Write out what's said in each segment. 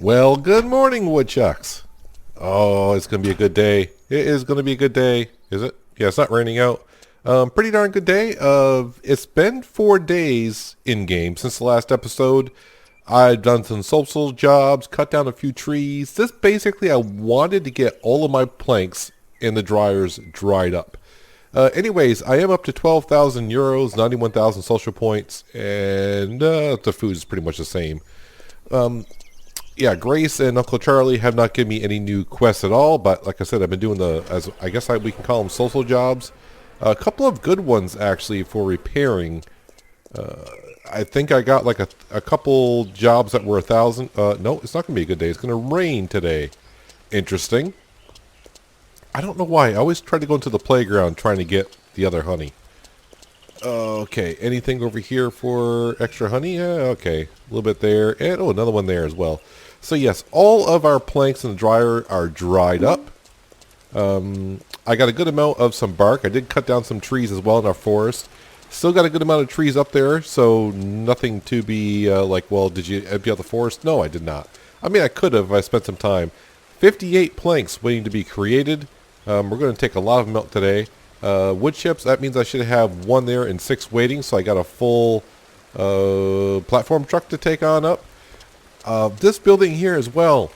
Well, good morning, woodchucks. Oh, it's going to be a good day. It is going to be a good day. Is it? Yeah, it's not raining out. Pretty darn good day. It's been 4 days in-game since the last episode. I've done some social jobs, cut down a few trees. This basically, I wanted to get all of my planks in the dryers dried up. Anyways, I am up to 12,000 euros, 91,000 social points, and the food is pretty much the same. Yeah, Grace and Uncle Charlie have not given me any new quests at all, but like I said, I've been doing we can call them social jobs. A couple of good ones, actually, for repairing. I think I got like a couple jobs that were 1,000. No, it's not going to be a good day. It's going to rain today. Interesting. I don't know why. I always try to go into the playground trying to get the other honey. Okay, anything over here for extra honey? Yeah, okay. A little bit there. And, another one there as well. So, yes, all of our planks in the dryer are dried up. I got a good amount of some bark. I did cut down some trees as well in our forest. Still got a good amount of trees up there, so nothing to be well, did you empty out the forest? No, I did not. I mean, I could have if I spent some time. 58 planks waiting to be created. We're going to take a lot of them out today. Wood chips, that means I should have one there and 6 waiting, so I got a full platform truck to take on up. This building here as well.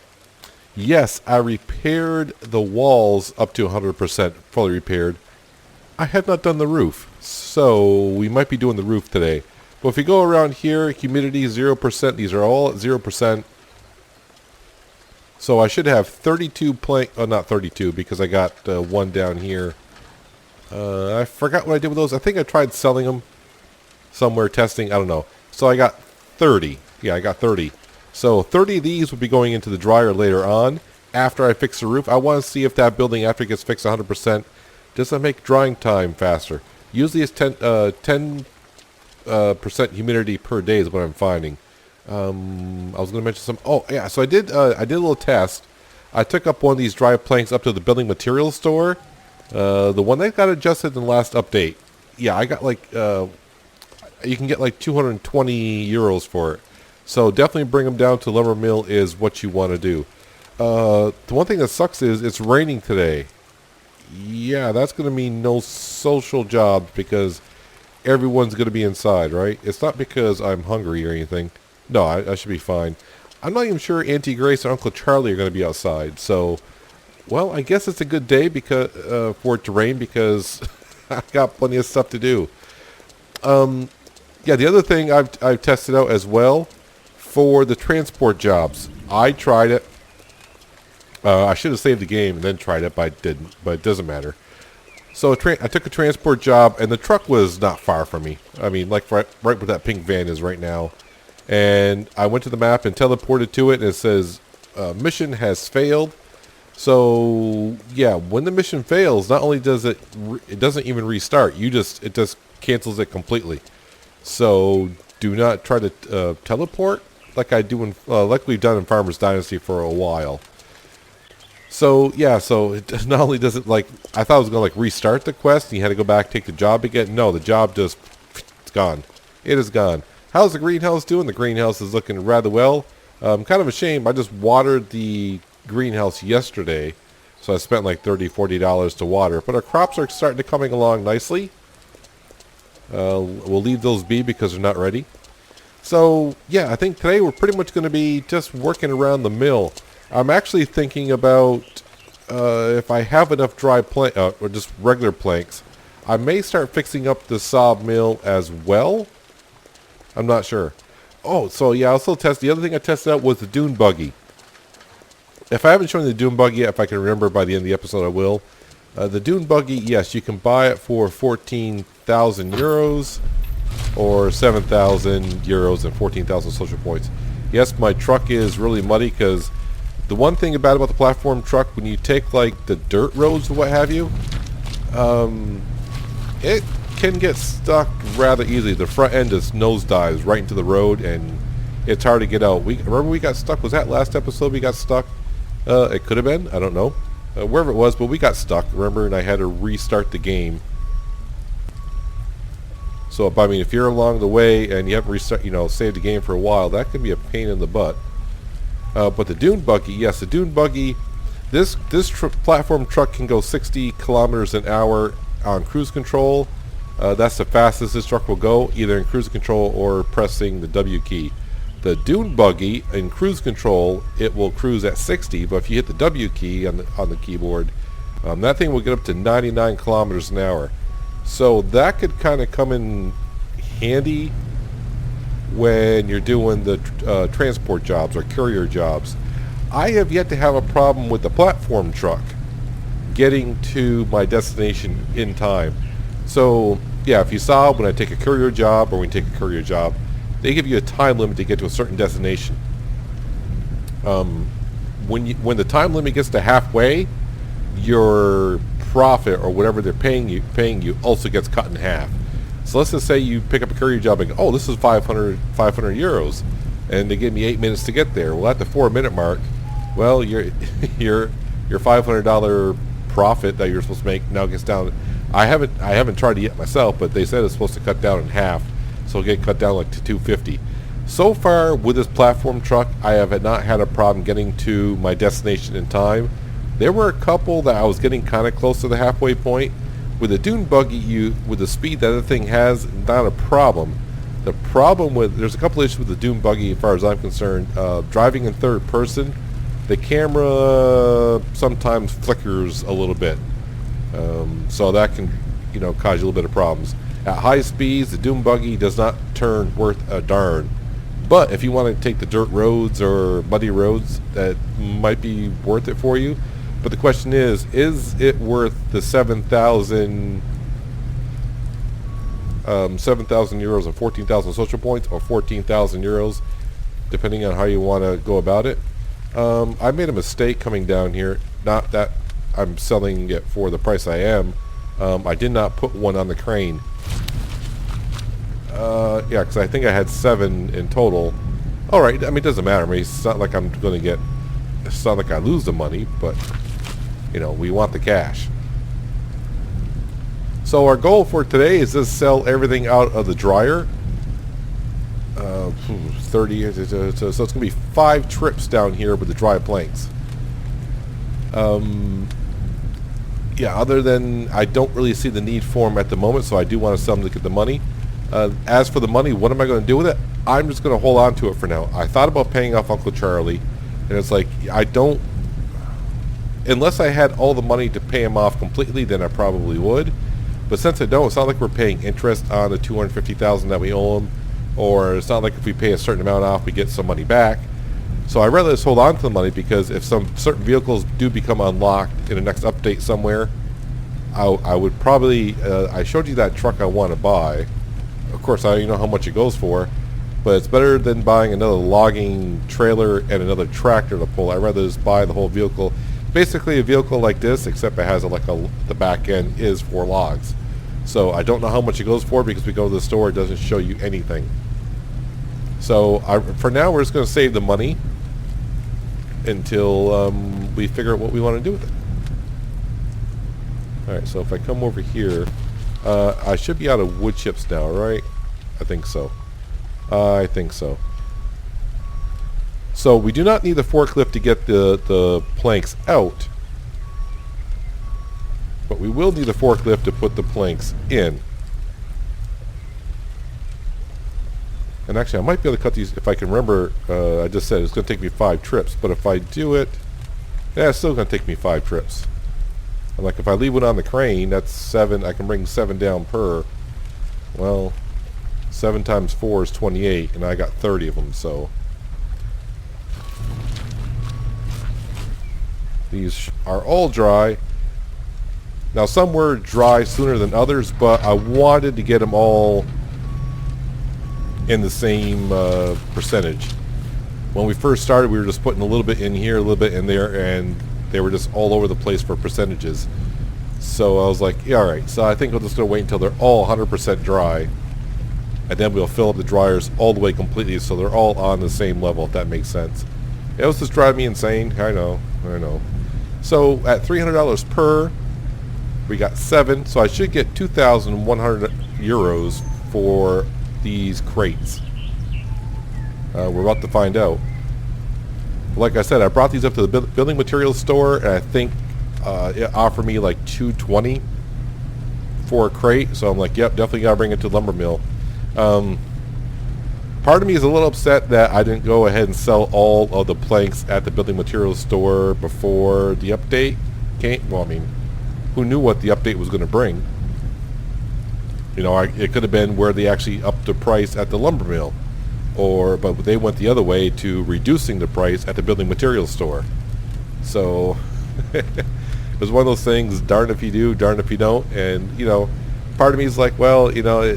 Yes, I repaired the walls up to 100%, fully repaired. I have not done the roof, so we might be doing the roof today. But if you go around here, humidity 0%, these are all at 0%. So I should have 32 not 32 because I got one down here. I forgot what I did with those. I think I tried selling them somewhere, testing, I don't know. So I got 30. Yeah, I got 30. So 30 of these will be going into the dryer later on after I fix the roof. I want to see if that building, after it gets fixed 100%, does that make drying time faster. Usually it's 10% humidity per day is what I'm finding. I was going to mention some. Oh, yeah, so I did a little test. I took up one of these dry planks up to the building materials store. The one that got adjusted in the last update. Yeah, I got you can get like 220 euros for it. So definitely bring them down to Lumber Mill is what you want to do. The one thing that sucks is it's raining today. Yeah, that's going to mean no social jobs because everyone's going to be inside, right? It's not because I'm hungry or anything. No, I should be fine. I'm not even sure Auntie Grace and Uncle Charlie are going to be outside. So, well, I guess it's a good day because for it to rain because I got plenty of stuff to do. Yeah, the other thing I've tested out as well for the transport jobs. I tried it. I should have saved the game and then tried it, but I didn't. But it doesn't matter. So I took a transport job, and the truck was not far from me. I mean, like right where that pink van is right now. And I went to the map and teleported to it, and it says, mission has failed. So, yeah, when the mission fails, not only does it doesn't even restart. It just cancels it completely. So, do not try to teleport like like we've done in Farmers Dynasty for a while. So, yeah, so it not only does it, I thought it was going to, restart the quest, and you had to go back, take the job again. No, the job just, it's gone. It is gone. How's the greenhouse doing? The greenhouse is looking rather well. Kind of a shame. I just watered the greenhouse yesterday, so I spent like $30, $40 to water. But our crops are starting to coming along nicely. We'll leave those be because they're not ready. So, yeah, I think today we're pretty much going to be just working around the mill. I'm actually thinking about if I have enough dry plank or just regular planks, I may start fixing up the saw mill as well. I'm not sure. Oh, so yeah, I also tested. The other thing I tested out was the dune buggy. If I haven't shown you the dune buggy yet, if I can remember by the end of the episode, I will. The dune buggy, yes, you can buy it for 14,000 euros or 7,000 euros and 14,000 social points. Yes, my truck is really muddy because the one thing about the platform truck, when you take like the dirt roads or what have you, it can get stuck rather easily. The front end just nosedives right into the road, and it's hard to get out. Remember we got stuck. Was that last episode we got stuck? It could have been. I don't know. Wherever it was, but we got stuck. Remember, and I had to restart the game. So, I mean, if you're along the way and you haven't saved the game for a while, that can be a pain in the butt. But the dune buggy, yes, the dune buggy, this platform truck can go 60 kilometers an hour on cruise control. That's the fastest this truck will go, either in cruise control or pressing the W key. The dune buggy in cruise control, it will cruise at 60, but if you hit the W key on the keyboard, that thing will get up to 99 kilometers an hour. So that could kind of come in handy when you're doing the transport jobs or courier jobs. I have yet to have a problem with the platform truck getting to my destination in time. So yeah, if you saw when I take a courier job or when you take a courier job, they give you a time limit to get to a certain destination. When the time limit gets to halfway, your profit or whatever they're paying you also gets cut in half. So let's just say you pick up a courier job and go, oh, this is 500 euros, and they give me 8 minutes to get there. Well, at the 4-minute mark, well, your $500 profit that you're supposed to make now gets down. I haven't tried it yet myself, but they said it's supposed to cut down in half, so it'll get cut down like to $250. So far with this platform truck, I have not had a problem getting to my destination in time. There were a couple that I was getting kind of close to the halfway point. With the dune buggy, with the speed that the thing has, not a problem. The problem there's a couple issues with the dune buggy as far as I'm concerned. Driving in third person, the camera sometimes flickers a little bit. So that can, cause you a little bit of problems. At high speeds, the dune buggy does not turn worth a darn. But if you want to take the dirt roads or muddy roads, that might be worth it for you. But the question is it worth the 7,000 euros or 14,000 social points, or 14,000 euros, depending on how you want to go about it? I made a mistake coming down here. Not that I'm selling it for the price I am. I did not put one on the crane. Yeah, because I think I had 7 in total. Alright, I mean, it doesn't matter. I mean, it's not like I'm going to get... It's not like I lose the money, but... we want the cash. So our goal for today is to sell everything out of the dryer. 30, so it's going to be 5 trips down here with the dry planks. Yeah, other than I don't really see the need for them at the moment, so I do want to sell them to get the money. As for the money, what am I going to do with it? I'm just going to hold on to it for now. I thought about paying off Uncle Charlie, and it's like, I don't... Unless I had all the money to pay him off completely, then I probably would. But since I don't, it's not like we're paying interest on the $250,000 that we owe him, or it's not like if we pay a certain amount off, we get some money back. So I'd rather just hold on to the money, because if some certain vehicles do become unlocked in the next update somewhere, I would probably... I showed you that truck I want to buy. Of course, I don't know how much it goes for, but it's better than buying another logging trailer and another tractor to pull. I'd rather just buy the whole vehicle. Basically a vehicle like this, except it has the back end is for logs. So I don't know how much it goes for, because we go to the store, it doesn't show you anything. So for now, we're just going to save the money until we figure out what we want to do with it. Alright, so if I come over here, I should be out of wood chips now, right? I think so. I think so. So we do not need the forklift to get the planks out, but we will need the forklift to put the planks in. And actually, I might be able to cut these, if I can remember. I just said it's going to take me 5 trips, but if I do it, yeah, it's still going to take me 5 trips. And like if I leave it on the crane, that's 7. I can bring 7 down per. Well, 7 times 4 is 28, and I got 30 of them, so. These are all dry. Now some were dry sooner than others, but I wanted to get them all in the same percentage. When we first started, we were just putting a little bit in here, a little bit in there, and they were just all over the place for percentages. So I was like, yeah, alright, so I think we're just going to wait until they're all 100% dry, and then we'll fill up the dryers all the way completely so they're all on the same level, if that makes sense. It was just driving me insane. I know. So at $300 per, we got 7, so I should get 2,100 euros for these crates. We're about to find out. Like I said, I brought these up to the building materials store, and I think it offered me like $220 for a crate. So I'm like, yep, definitely gotta bring it to the lumber mill. Part of me is a little upset that I didn't go ahead and sell all of the planks at the building materials store before the update came. Well, I mean, who knew what the update was going to bring? You know, it could have been where they actually upped the price at the lumber mill, but they went the other way to reducing the price at the building materials store. So it was one of those things, darn if you do, darn if you don't. And, you know, part of me is like, well, you know,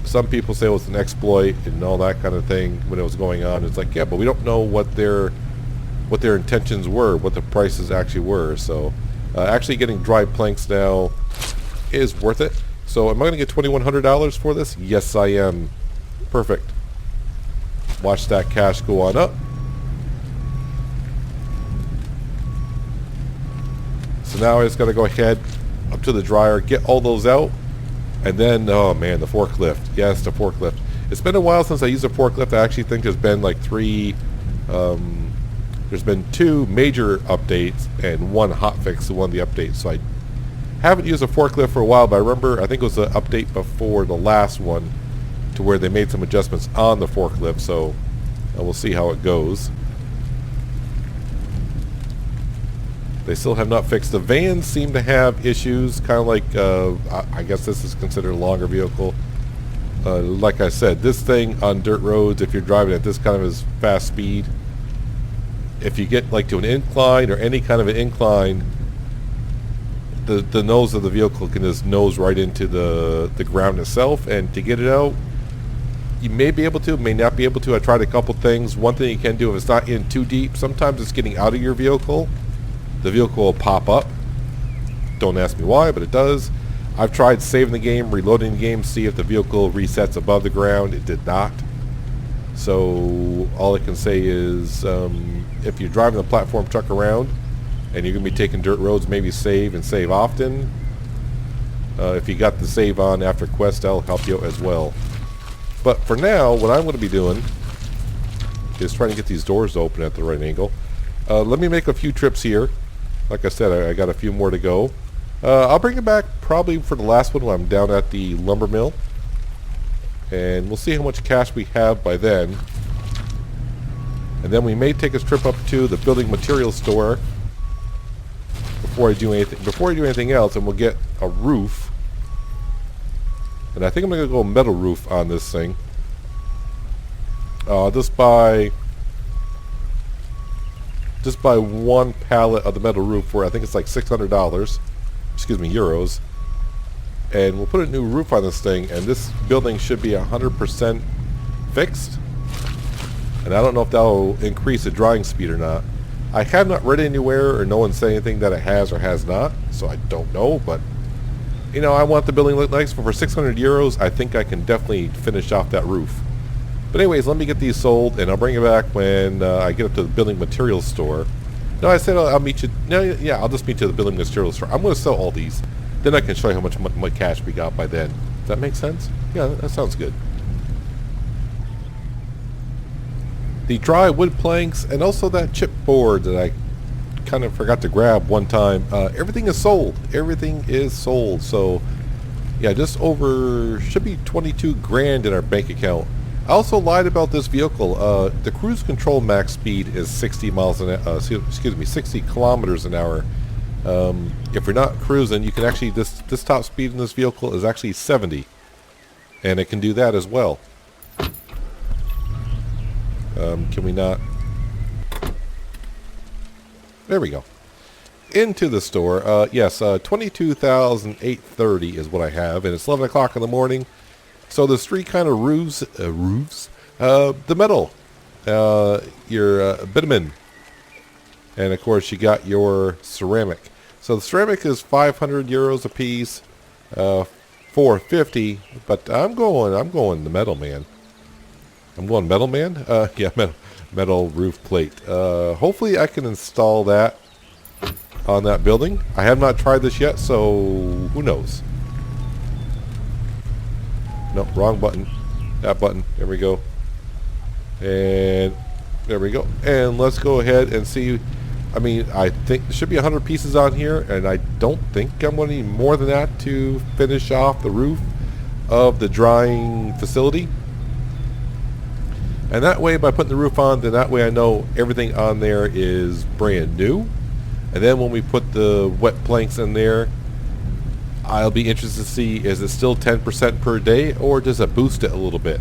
some people say it was an exploit and all that kind of thing when it was going on. It's like, yeah, but we don't know what their intentions were, what the prices actually were. So actually getting dry planks now is worth it. So am I going to get $2,100 for this? Yes, I am. Perfect. Watch that cash go on up. So now I just got to go ahead up to the dryer, get all those out. And then, oh man, the forklift. Yes, the forklift. It's been a while since I used a forklift. I actually think there's been like there's been 2 major updates and 1 hotfix to one of the updates. So I haven't used a forklift for a while, but I remember, I think it was the update before the last one to where they made some adjustments on the forklift. So we'll see how it goes. They still have not fixed. The vans seem to have issues, kind of like, I guess this is considered a longer vehicle. Like I said, this thing on dirt roads, if you're driving at this kind of as fast speed, if you get like to an incline or any kind of an incline, the nose of the vehicle can just nose right into the ground itself. And to get it out, you may be able to, may not be able to. I tried a couple things. One thing you can do, if it's not in too deep, sometimes it's getting out of your vehicle. The vehicle will pop up. Don't ask me why, but it does. I've tried saving the game, reloading the game, see if the vehicle resets above the ground. It did not. So all I can say is if you're driving the platform truck around and you're going to be taking dirt roads, maybe save and save often. If you got the save on after quest, that'll help you out as well. But for now, what I'm going to be doing is trying to get these doors open at the right angle. Let me make a few trips here. Like I said, I got a few more to go. I'll bring it back probably for the last one when I'm down at the lumber mill. And we'll see how much cash we have by then. And then we may take a trip up to the building materials store before I do anything else, and we'll get a roof. And I think I'm going to go metal roof on this thing. Just buy 1 pallet of the metal roof for, I think it's like $600, excuse me, euros. And we'll put a new roof on this thing, and this building should be 100% fixed. And I don't know if that'll increase the drying speed or not. I have not read anywhere, or no one said anything that it has or has not, so I don't know. But you know, I want the building to look nice, but for 600 euros, I think I can definitely finish off that roof. But anyways, let me get these sold, and I'll bring it back when I get up to the building materials store. No, I said I'll meet you. No, yeah, I'll just meet you at the building materials store. I'm going to sell all these. Then I can show you how much cash we got by then. Does that make sense? Yeah, that sounds good. The dry wood planks and also that chipboard that I kind of forgot to grab one time. Everything is sold. Everything is sold. So, yeah, just over, should be 22 grand in our bank account. I also lied about this vehicle. The cruise control max speed is 60 kilometers an hour. If you're not cruising, you can actually, this top speed in this vehicle is actually 70. And it can do that as well. Can we not? There we go. Into the store. Yes, 22,830 is what I have, and it's 11 o'clock in the morning. So there's 3 kind of roofs. The metal, your bitumen, and of course you got your ceramic. So the ceramic is 500 euros a piece, 450. But I'm going the metal, man. I'm going metal, man. Yeah, metal roof plate. Hopefully I can install that on that building. I have not tried this yet, so who knows? No, wrong button. That button. There we go. And There we go. And let's go ahead and see. I mean, I think there should be 100 pieces on here, and I don't think I'm going to need more than that to finish off the roof of the drying facility. And that way, by putting the roof on, then that way I know everything on there is brand new. And then when we put the wet planks in there, I'll be interested to see, is it still 10% per day, or does it boost it a little bit?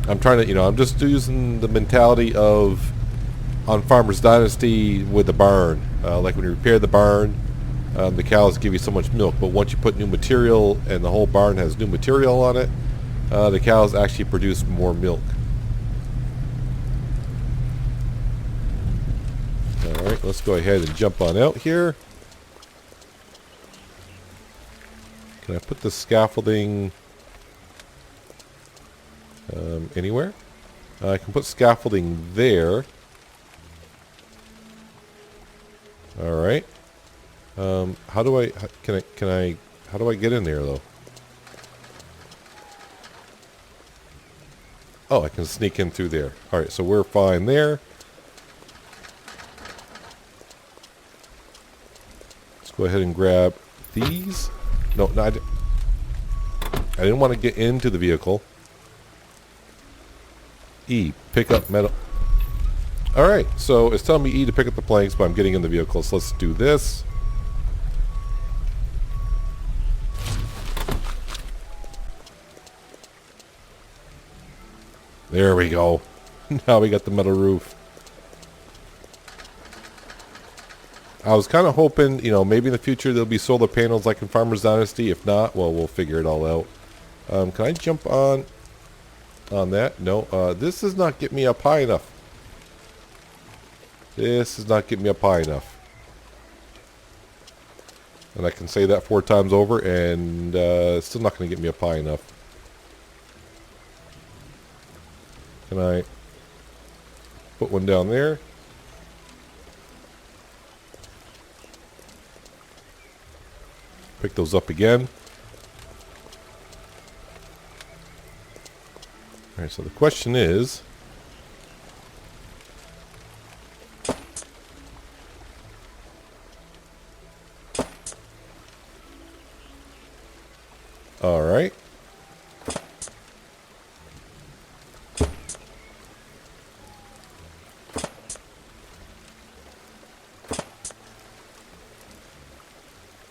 I'm trying to, I'm just using the mentality of on Farmer's Dynasty with the barn. Like when you repair the barn, the cows give you so much milk, but once you put new material and the whole barn has new material on it, the cows actually produce more milk. Alright, let's go ahead and jump on out here. Can I put the scaffolding anywhere? I can put scaffolding there. Alright. How do I how do I get in there though? Oh, I can sneak in through there. Alright, so we're fine there. Let's go ahead and grab these. No, I didn't want to get into the vehicle. E, pick up metal. Alright, so it's telling me E to pick up the planks, but I'm getting in the vehicle, so let's do this. There we go. Now we got the metal roof. I was kind of hoping, maybe in the future there'll be solar panels like in Farmer's Dynasty. If not, well, we'll figure it all out. Can I jump on that? No. This does not get me up high enough. This does not get me up high enough. And I can say that 4 times over, and it's still not going to get me up high enough. Can I put one down there? Pick those up again. Alright, so the question is... Alright.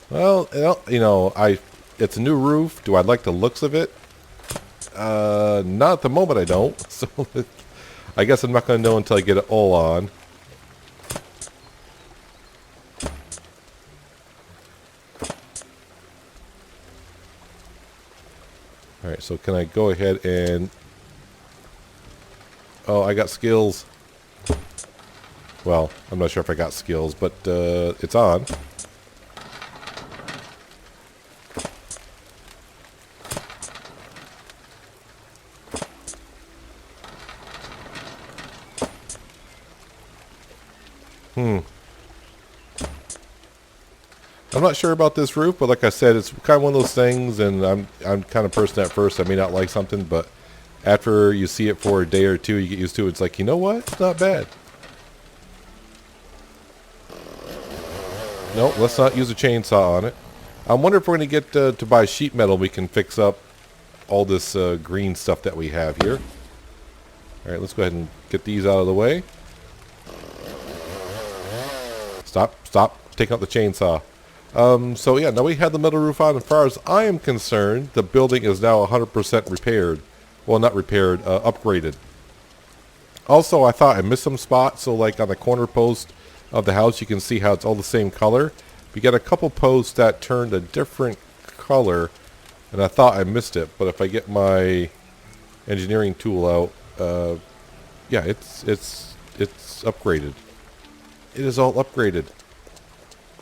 Well, it's a new roof. Do I like the looks of it? Not at the moment I don't. So I guess I'm not going to know until I get it all on. Alright, so can I go ahead and... Oh, I got skills. Well, I'm not sure if I got skills, but it's on. I'm not sure about this roof, but like I said, it's kind of one of those things, and I'm kind of person at first, I may not like something, but after you see it for a day or two, you get used to it. It's like, you know what? It's not bad. No, let's not use a chainsaw on it. I wonder if we're going to get to buy sheet metal, we can fix up all this green stuff that we have here. Alright, let's go ahead and get these out of the way. Stop. Take out the chainsaw. So yeah, now we have the metal roof on. As far as I am concerned, the building is now 100% repaired. Well, not repaired, upgraded. Also, I thought I missed some spots. So like on the corner post of the house, you can see how it's all the same color. We got a couple posts that turned a different color, and I thought I missed it. But if I get my engineering tool out, yeah, it's upgraded. It is all upgraded,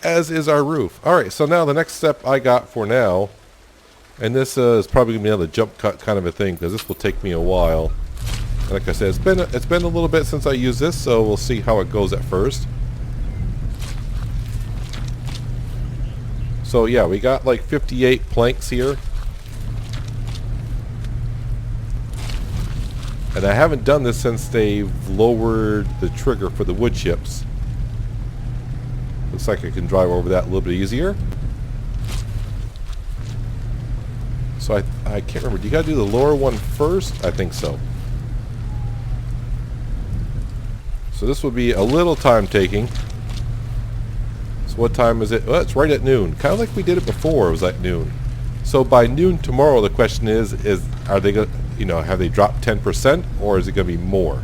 as is our roof. Alright, so now the next step I got for now, and this is probably going to be another jump cut kind of a thing, because this will take me a while. And like I said, it's been a little bit since I used this, so we'll see how it goes at first. So yeah, we got like 58 planks here. And I haven't done this since they've lowered the trigger for the wood chips. Looks like I can drive over that a little bit easier. So I can't remember. Do you got to do the lower one first? I think so. So this will be a little time taking. So what time is it? Well, it's right at noon. Kind of like we did it before. It was at noon. So by noon tomorrow, the question is are they going? You know, have they dropped 10%, or is it going to be more?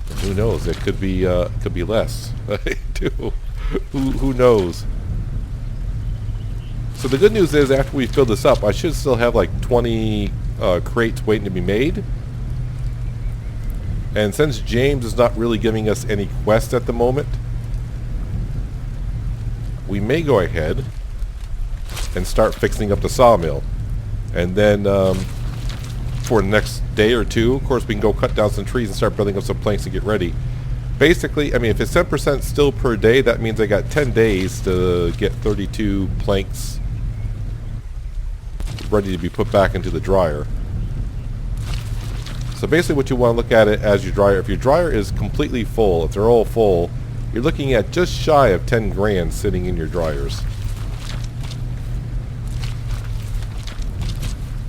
And who knows? It could be less. Who knows? So the good news is, after we fill this up, I should still have like 20 crates waiting to be made. And since James is not really giving us any quests at the moment, we may go ahead and start fixing up the sawmill. And then for the next day or two, of course, we can go cut down some trees and start building up some planks and get ready. Basically, I mean, if it's 10% still per day, that means I got 10 days to get 32 planks ready to be put back into the dryer. So basically what you want to look at it as your dryer. If your dryer is completely full, if they're all full, you're looking at just shy of 10 grand sitting in your dryers.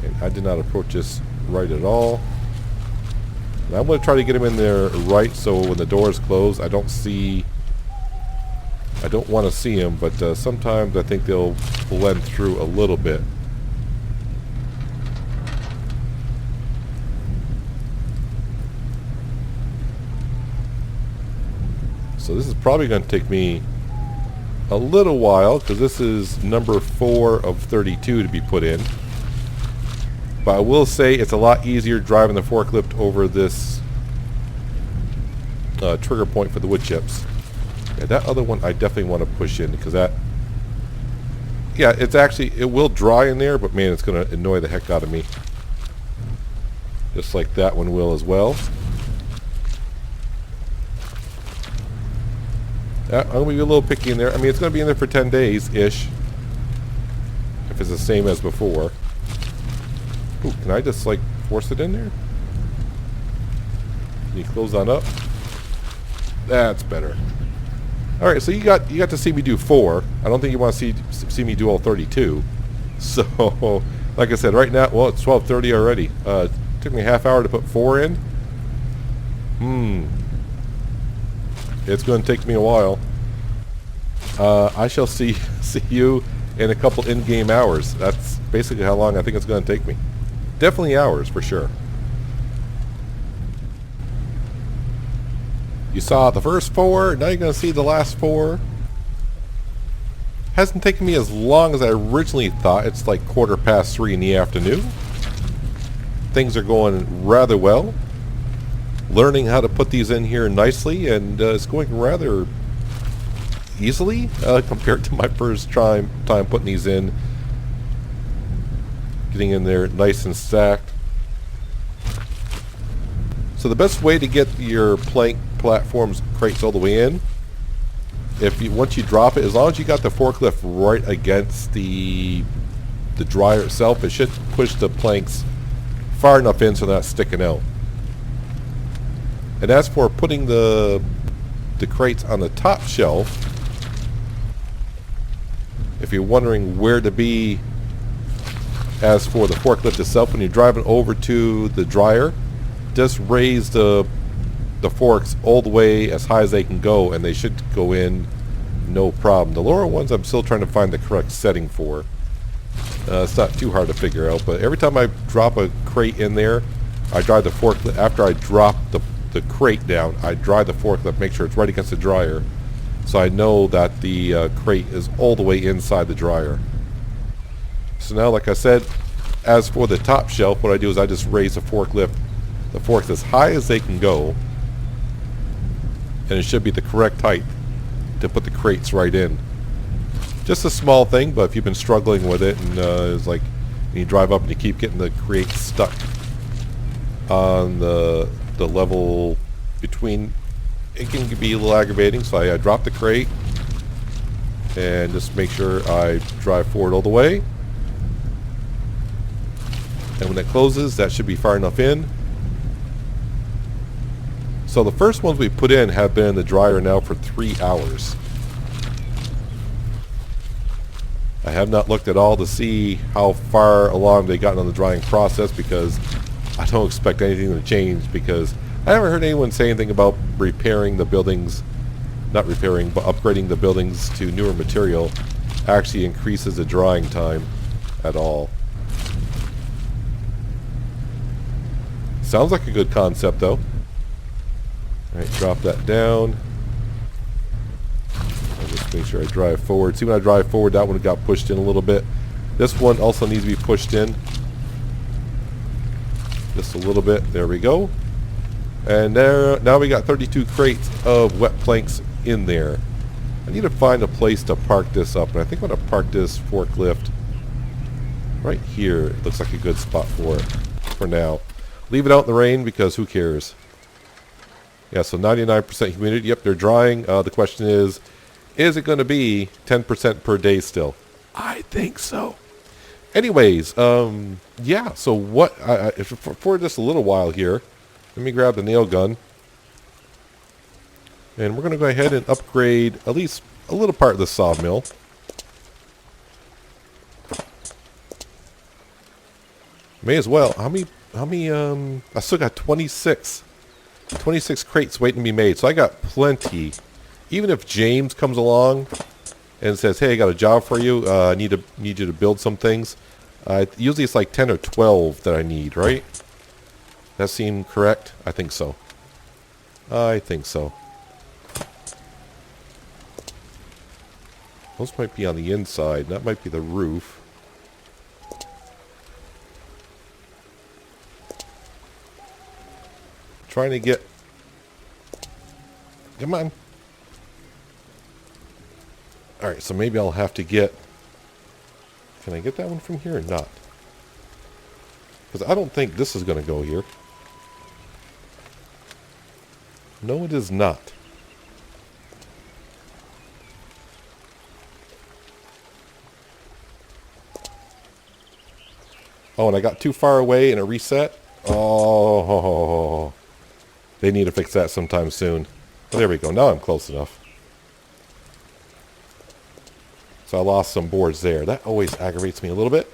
And I did not approach this right at all. And I'm going to try to get them in there right, so when the doors close, I don't want to see them, but sometimes I think they'll blend through a little bit. So this is probably going to take me a little while, because this is number 4 of 32 to be put in. But I will say it's a lot easier driving the forklift over this trigger point for the wood chips. Yeah, that other one I definitely want to push in, because that... Yeah, it's actually... It will dry in there, but man, it's going to annoy the heck out of me. Just like that one will as well. I'm going to be a little picky in there. I mean, it's going to be in there for 10 days-ish. If it's the same as before. Ooh, can I just, like, force it in there? Can you close on up? That's better. Alright, so you got to see me do 4. I don't think you want to see me do all 32. So, like I said, right now, well, it's 12:30 already. It took me a half hour to put 4 in. It's going to take me a while. I shall see you in a couple in-game hours. That's basically how long I think it's going to take me. Definitely hours, for sure. You saw the first 4, now you're going to see the last 4. Hasn't taken me as long as I originally thought. It's like 3:15 in the afternoon. Things are going rather well. Learning how to put these in here nicely, and it's going rather easily compared to my first time putting these in. Getting in there nice and stacked. So the best way to get your plank platforms crates all the way in, once you drop it, as long as you got the forklift right against the dryer itself, it should push the planks far enough in so they're not sticking out. And as for putting the crates on the top shelf, if you're wondering where to be as for the forklift itself, when you're driving over to the dryer, just raise the forks all the way as high as they can go, and they should go in no problem. The lower ones I'm still trying to find the correct setting for. It's not too hard to figure out, but every time I drop a crate in there, I drive the forklift. After I drop the crate down, I dry the forklift, make sure it's right against the dryer, so I know that the crate is all the way inside the dryer. So now, like I said, as for the top shelf, what I do is I just raise the forks as high as they can go, and it should be the correct height to put the crates right in. Just a small thing, but if you've been struggling with it, and it's like you drive up and you keep getting the crate stuck on the level between, it can be a little aggravating. So I drop the crate and just make sure I drive forward all the way. And when it closes, that should be far enough in. So the first ones we put in have been in the dryer now for 3 hours. I have not looked at all to see how far along they gotten on the drying process, because I don't expect anything to change, because I haven't heard anyone say anything about repairing the buildings, not repairing, but upgrading the buildings to newer material actually increases the drying time at all. Sounds like a good concept though. Alright, drop that down. I'll just make sure I drive forward. See, when I drive forward, that one got pushed in a little bit. This one also needs to be pushed in. Just a little bit. There we go. And there, now we got 32 crates of wet planks in there. I need to find a place to park this up. And I think I'm going to park this forklift right here. It looks like a good spot for it for now. Leave it out in the rain because who cares? Yeah, so 99% humidity. Yep, they're drying. The question is it going to be 10% per day still? I think so. Anyways, yeah, so what, for just a little while here, let me grab the nail gun. And we're going to go ahead and upgrade at least a little part of the sawmill. May as well. How many, I still got 26 crates waiting to be made. So I got plenty. Even if James comes along and says, hey, I got a job for you. I need you to build some things. Usually it's like 10 or 12 that I need, right? That seem correct? I think so. I think so. Those might be on the inside. That might be the roof. Trying to get... Come on. Alright, so maybe I'll have to get... Can I get that one from here or not? Because I don't think this is going to go here. No, it is not. Oh, and I got too far away and it reset. Oh, they need to fix that sometime soon. Oh, there we go. Now I'm close enough. So I lost some boards there. That always aggravates me a little bit.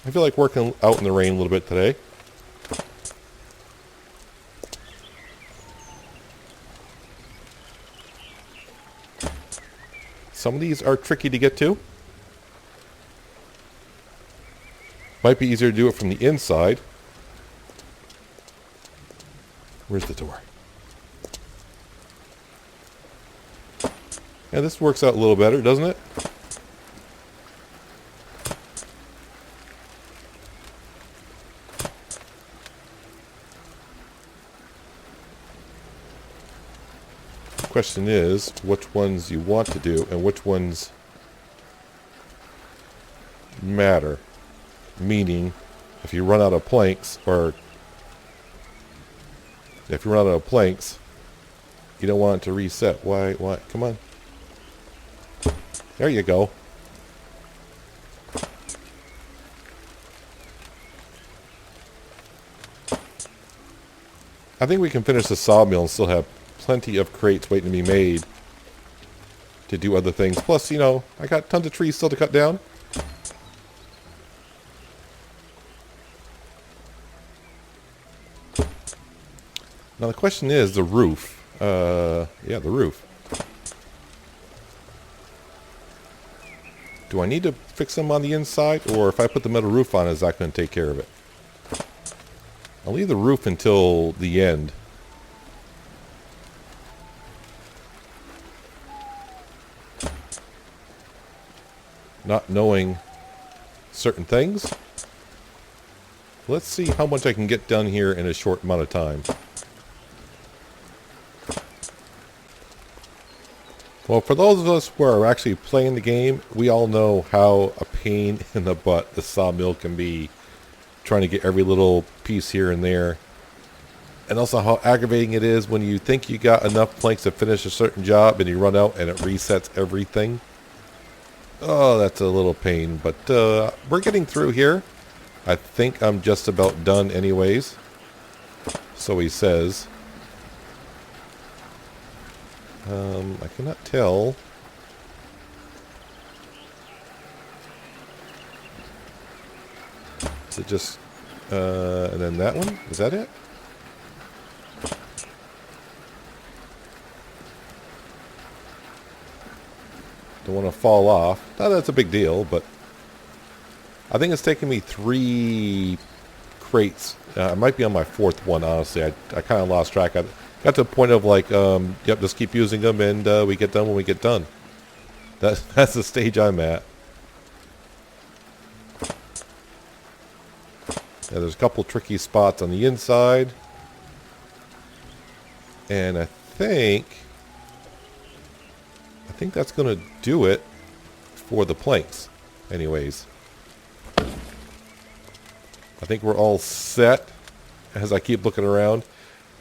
I feel like working out in the rain a little bit today. Some of these are tricky to get to. Might be easier to do it from the inside. Where's the door? Yeah, this works out a little better, doesn't it? The question is, which ones you want to do and which ones matter. Meaning, if you run out of planks, or if you run out of planks, you don't want it to reset. Why? Come on. There you go. I think we can finish the sawmill and still have plenty of crates waiting to be made to do other things. Plus, you know, I got tons of trees still to cut down. Now the question is the roof. Yeah, the roof. Do I need to fix them on the inside, or if I put the metal roof on, is that going to take care of it? I'll leave the roof until the end. Not knowing certain things. Let's see how much I can get done here in a short amount of time. Well, for those of us who are actually playing the game, we all know how a pain in the butt the sawmill can be, trying to get every little piece here and there. And also how aggravating it is when you think you got enough planks to finish a certain job and you run out and it resets everything. Oh, that's a little pain, but we're getting through here. I think I'm just about done anyways. So he says. I cannot tell. Is it just, and then that one? Is that it? Don't want to fall off. Not that it's a big deal, but I think it's taken me 3 crates. I might be on my 4th one, honestly. I kind of lost track. I got to the point of like, yep, just keep using them, and we get done when we get done. That's the stage I'm at. Yeah, there's a couple tricky spots on the inside. And I think that's going to do it for the planks. Anyways. I think we're all set as I keep looking around.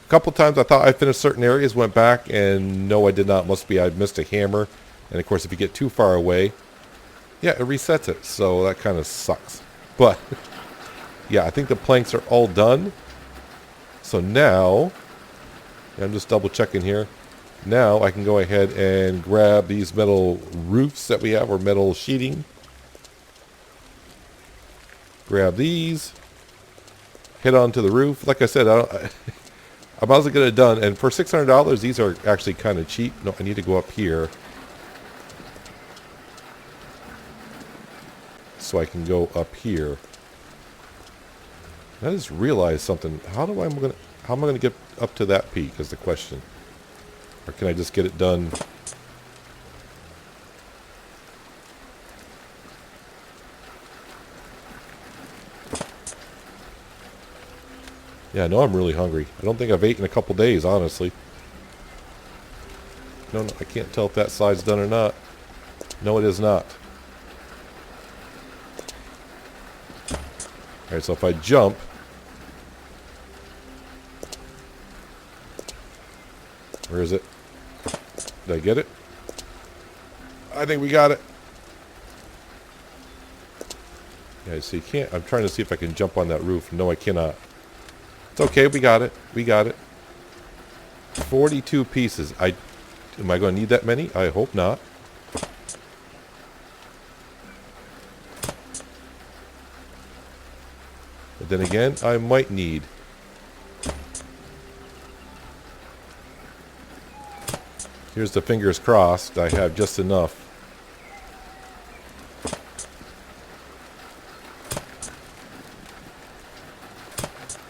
A couple times I thought I finished certain areas, went back, and no, I did not. Must be I missed a hammer. And of course, if you get too far away, yeah, it resets it. So that kind of sucks. But yeah, I think the planks are all done. So now, I'm just double checking here. Now I can go ahead and grab these metal roofs that we have, or metal sheeting. Grab these. Head onto the roof. Like I said, I might as well get it done. And for $600, these are actually kind of cheap. No, I need to go up here. So I can go up here. I just realized something. How am I going to get up to that peak is the question. Or can I just get it done? Yeah, I know I'm really hungry. I don't think I've eaten in a couple days, honestly. No, I can't tell if that side's done or not. No, it is not. Alright, so if I jump... Where is it? Did I get it? I think we got it. Yeah, so you can't... I'm trying to see if I can jump on that roof. No, I cannot. It's okay, we got it. We got it. 42 pieces. Am I going to need that many? I hope not. But then again, I might need. Here's the fingers crossed. I have just enough.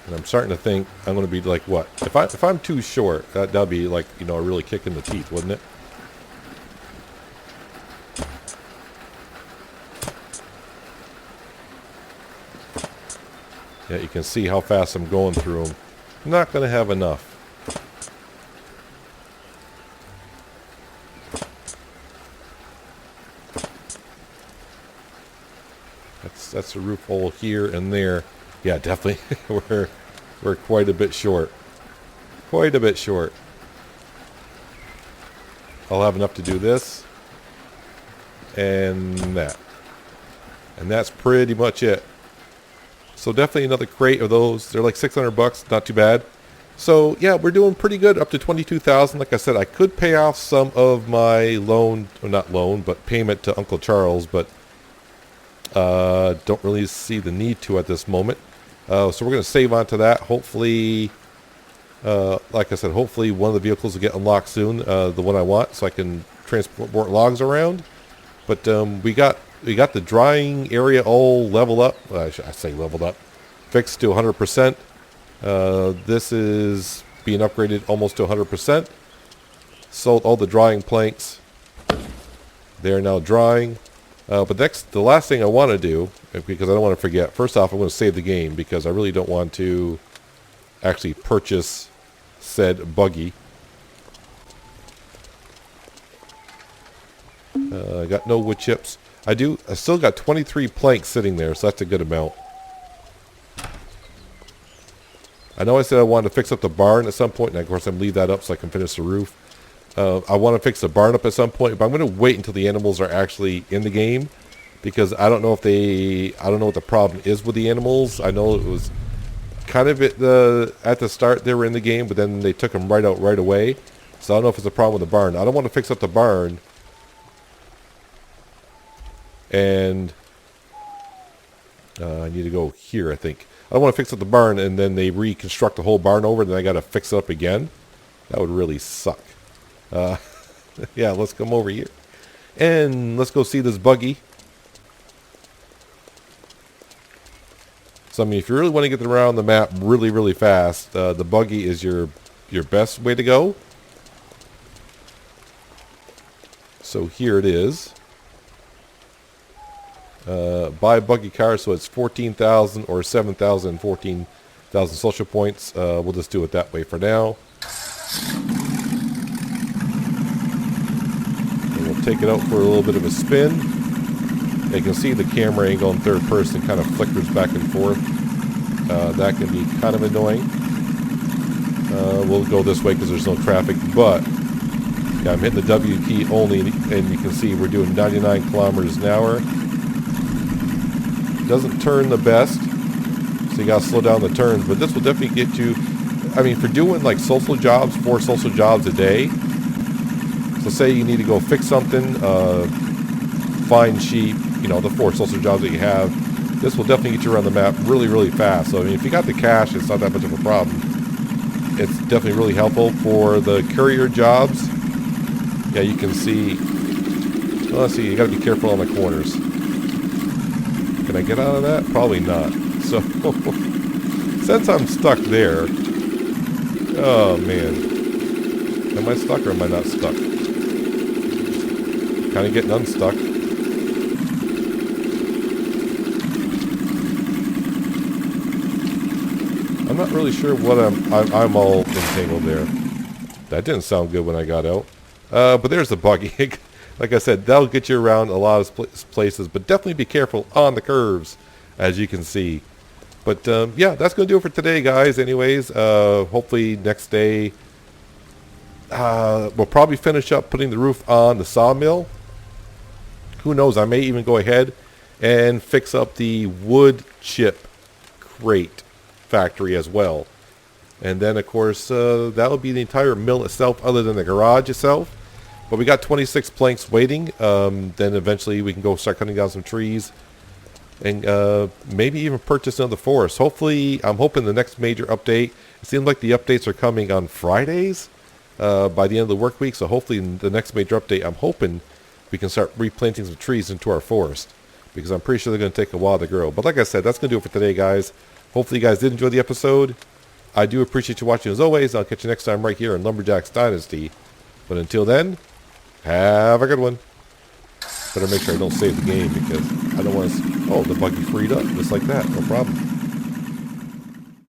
And I'm starting to think I'm going to be like, what? If I'm too short, that'd be like, you know, a really kick in the teeth, wouldn't it? Yeah, you can see how fast I'm going through them. I'm not going to have enough. That's a roof hole here and there. Yeah, definitely. we're quite a bit short. Quite a bit short. I'll have enough to do this and that. And that's pretty much it. So definitely another crate of those. They're like $600, not too bad. So yeah, we're doing pretty good, up to 22,000. Like I said, I could pay off some of my loan, or not loan, but payment to Uncle Charles, but don't really see the need to at this moment. So we're going to save on to that. Hopefully, like I said, hopefully one of the vehicles will get unlocked soon, the one I want, so I can transport logs around. But we got the drying area all leveled up. I say leveled up, fixed to 100%. This is being upgraded almost to 100%. Sold all the drying planks. They are now drying. But the last thing I want to do, because I don't want to forget, first off, I'm going to save the game because I really don't want to actually purchase said buggy. I got no wood chips. I still got 23 planks sitting there, so that's a good amount. I know I said I wanted to fix up the barn at some point, and of course I'm going to leave that up so I can finish the roof. I want to fix the barn up at some point, but I'm going to wait until the animals are actually in the game, because I don't know what the problem is with the animals. I know it was kind of at the start they were in the game, but then they took them right out right away. So I don't know if it's a problem with the barn. I don't want to fix up the barn and I need to go here, I think. I don't want to fix up the barn and then they reconstruct the whole barn over and then I got to fix it up again. That would really suck. Yeah, let's come over here and let's go see this buggy. So I mean, if you really want to get around the map really, really fast, the buggy is your best way to go. So here it is. Buy a buggy car, so it's 14,000 or 7,000, 14,000 social points. We'll just do it that way for now. And we'll take it out for a little bit of a spin. You can see the camera angle in third person kind of flickers back and forth. That can be kind of annoying. We'll go this way because there's no traffic, but yeah, I'm hitting the W key only, and you can see we're doing 99 kilometers an hour. Doesn't turn the best, so you gotta slow down the turns, but this will definitely get you, I mean, for doing like social jobs, 4 social jobs a day. So say you need to go fix something, find sheep, you know, the 4 social jobs that you have. This will definitely get you around the map really, really fast. So I mean, if you got the cash, it's not that much of a problem. It's definitely really helpful for the courier jobs. Yeah, you can see, well, let's see, you gotta be careful on the corners. Can I get out of that? Probably not. So, since I'm stuck there, oh man, am I stuck or am I not stuck? Kind of getting unstuck. I'm not really sure what I'm all entangled there. That didn't sound good when I got out. But there's the buggy. Like I said, that'll get you around a lot of places, but definitely be careful on the curves, as you can see. But yeah, that's going to do it for today, guys. Anyways, hopefully next day, we'll probably finish up putting the roof on the sawmill. Who knows, I may even go ahead and fix up the wood chip crate factory as well. And then, of course, that will be the entire mill itself, other than the garage itself. But we got 26 planks waiting. Then eventually we can go start cutting down some trees. And maybe even purchase another forest. Hopefully, I'm hoping the next major update. It seems like the updates are coming on Fridays by the end of the work week. So hopefully in the next major update, I'm hoping we can start replanting some trees into our forest. Because I'm pretty sure they're going to take a while to grow. But like I said, that's going to do it for today, guys. Hopefully you guys did enjoy the episode. I do appreciate you watching as always. I'll catch you next time right here on Lumberjack's Dynasty. But until then, have a good one. Better make sure I don't save the game because I don't want to... Oh, the buggy freed up just like that. No problem.